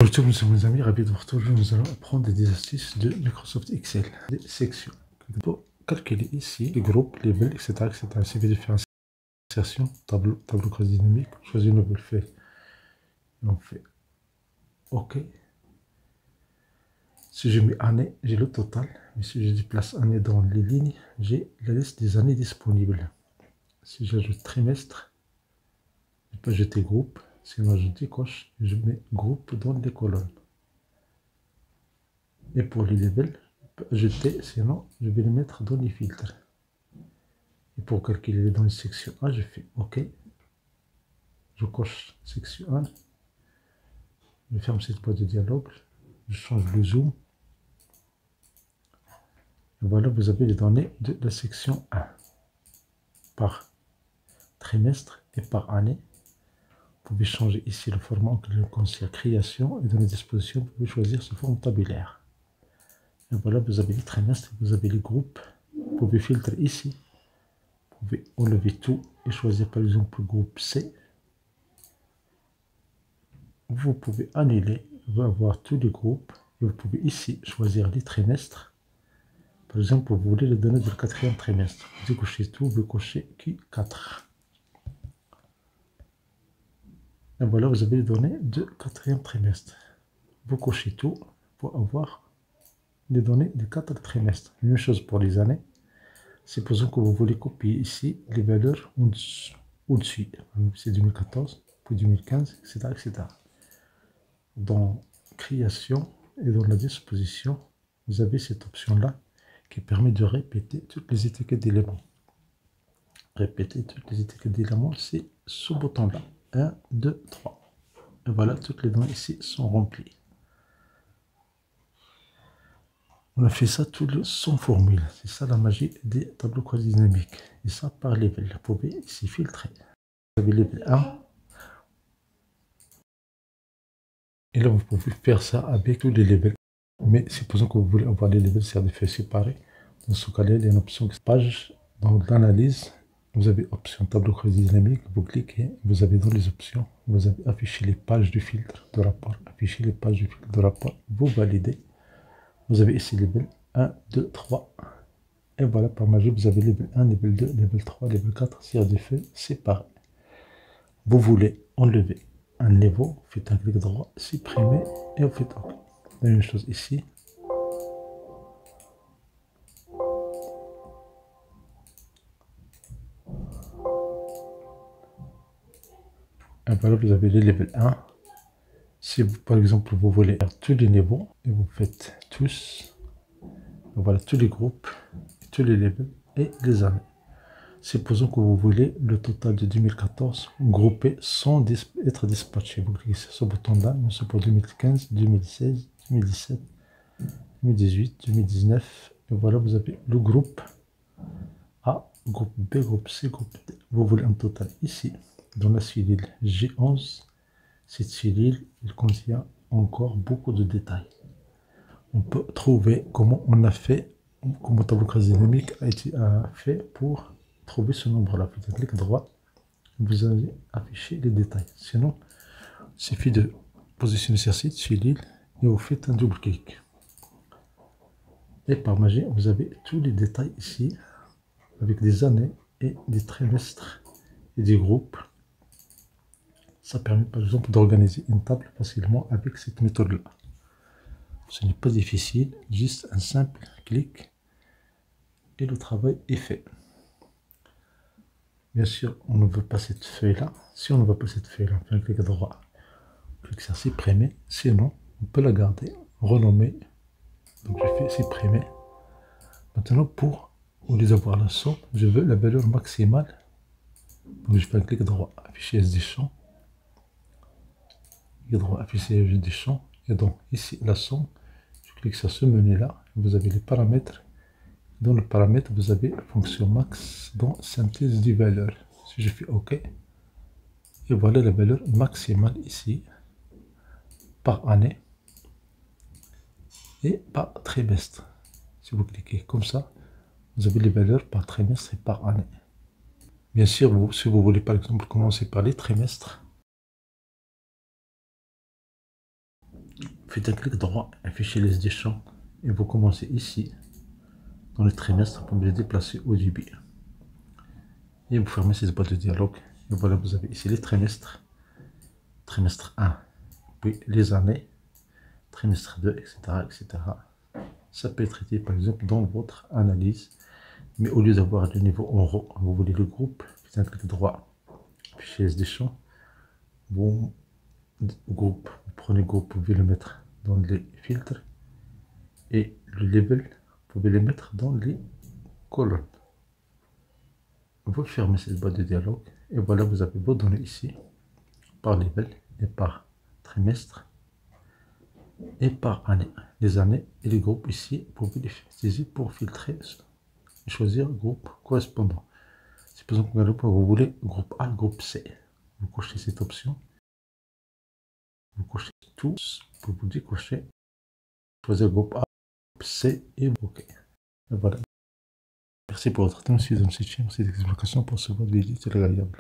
Bonjour mes amis, ravi de vous retrouver. Nous allons apprendre des astuces de Microsoft Excel, des sections. Pour calculer ici les groupes, les labels, etc. Il suffit de faire insertion, tableau croisé dynamique, choisir une nouvelle feuille. Et on fait OK. Si je mets année, j'ai le total. Mais si je déplace année dans les lignes, j'ai la liste des années disponibles. Si j'ajoute trimestre, je peux ajouter groupe. Sinon, je décoche et je mets groupe dans les colonnes. Et pour les labels, je peux ajouter, sinon je vais les mettre dans les filtres. Et pour calculer dans les sections A, je fais OK. Je coche section 1. Je ferme cette boîte de dialogue. Je change le zoom. Et voilà, vous avez les données de la section 1. Par trimestre et par année. Vous pouvez changer ici le format que je considère création. Et dans les dispositions, vous pouvez choisir ce forme tabulaire. Et voilà, vous avez les trimestres, vous avez les groupes. Vous pouvez filtrer ici. Vous pouvez enlever tout et choisir par exemple le groupe C. Vous pouvez annuler, vous avoir tous les groupes. Et vous pouvez ici choisir les trimestres. Par exemple, vous voulez les données du 4e trimestre. Vous décochez tout, vous cochez Q4. Et voilà, vous avez les données du 4e trimestre. Vous cochez tout pour avoir les données du 4 trimestres. Même chose pour les années. Supposons que vous voulez copier ici les valeurs au-dessus. C'est 2014, puis 2015, etc., etc. Dans création et dans la disposition, vous avez cette option-là qui permet de répéter toutes les étiquettes d'éléments. Répéter toutes les étiquettes d'éléments, c'est ce bouton-là. 1, 2, 3. Et voilà, toutes les données ici sont remplies. On a fait ça sans formule. C'est ça la magie des tableaux croisés dynamiques. Et ça par level. Vous pouvez ici filtrer. Vous avez level 1. Et là, vous pouvez faire ça avec tous les levels. Mais supposons que vous voulez avoir les levels sur des feuilles séparées. Dans ce cas-là, il y a une option page. Dans l'analyse, vous avez option tableau croisé dynamique. Vous cliquez. Vous avez dans les options, vous avez affiché les pages du filtre de rapport. Afficher les pages du filtre de rapport. Vous validez. Vous avez ici level 1, 2, 3. Et voilà, par magie, vous avez level 1, level 2, level 3, level 4, sur des feuilles séparées. Vous voulez enlever un niveau, vous faites un clic droit, supprimer, et vous faites OK. La même chose ici. Et voilà, vous avez les level 1. Si vous, par exemple, vous voulez faire tous les niveaux, et vous faites tous, voilà, tous les groupes, tous les levels et les années. Supposons que vous voulez le total de 2014 groupé sans être dispatché. Vous cliquez sur ce bouton-là, c'est pour 2015, 2016, 2017, 2018, 2019. Et voilà, vous avez le groupe A, groupe B, groupe C, groupe D. Vous voulez un total ici, dans la cellule G11. Cette cellule, il contient encore beaucoup de détails. On peut trouver comment on a fait, comment le tableau croisé dynamique a été fait pour trouver ce nombre-là. Faites un clic droit, vous allez afficher les détails. Sinon, il suffit de positionner sur cette cellule et vous faites un double clic. Et par magie, vous avez tous les détails ici, avec des années et des trimestres et des groupes. Ça permet par exemple d'organiser une table facilement avec cette méthode-là. Ce n'est pas difficile, juste un simple clic et le travail est fait. Bien sûr, on ne veut pas cette feuille-là. Si on ne veut pas cette feuille-là, on fait un clic droit, clic sur supprimer. Sinon, on peut la garder, renommer. Donc je fais supprimer. Maintenant, pour au lieu d'avoir la somme, je veux la valeur maximale. Donc je fais un clic droit, afficher des champs. Clic droit, afficher des champs. Et donc ici, la somme. Je clique sur ce menu-là. Vous avez les paramètres. Dans le paramètre, vous avez la fonction max dans synthèse des valeurs. Si je fais OK, et voilà la valeur maximale ici, par année et par trimestre. Si vous cliquez comme ça, vous avez les valeurs par trimestre et par année. Bien sûr, si vous voulez par exemple commencer par les trimestres, faites un clic droit, affichez les des champs et vous commencez ici dans le trimestre pour les déplacer au début. Et vous fermez cette boîte de dialogue. Et voilà, vous avez ici les trimestres. Trimestre 1, puis les années, trimestre 2, etc., etc. Ça peut être traité par exemple dans votre analyse, mais au lieu d'avoir le niveau en haut, vous voulez le groupe, faites un clic droit, affichez des champs, bon groupe, vous prenez le groupe, vous pouvez le mettre dans les filtres, et le label, vous pouvez le mettre dans les colonnes. Vous fermez cette boîte de dialogue, et voilà, vous avez vos données ici, par label et par trimestre et par année. Les années et les groupes ici, vous pouvez les utiliser pour filtrer et choisir groupe correspondant. Si par exemple vous voulez groupe A, groupe C, vous cochez cette option, vous cochez tous, vous pouvez décocher, choisir groupe A, groupe C et OK. Et voilà. Merci pour votre attention. Si vous avez cette explication pour ce votre vidéo, c'est agréable.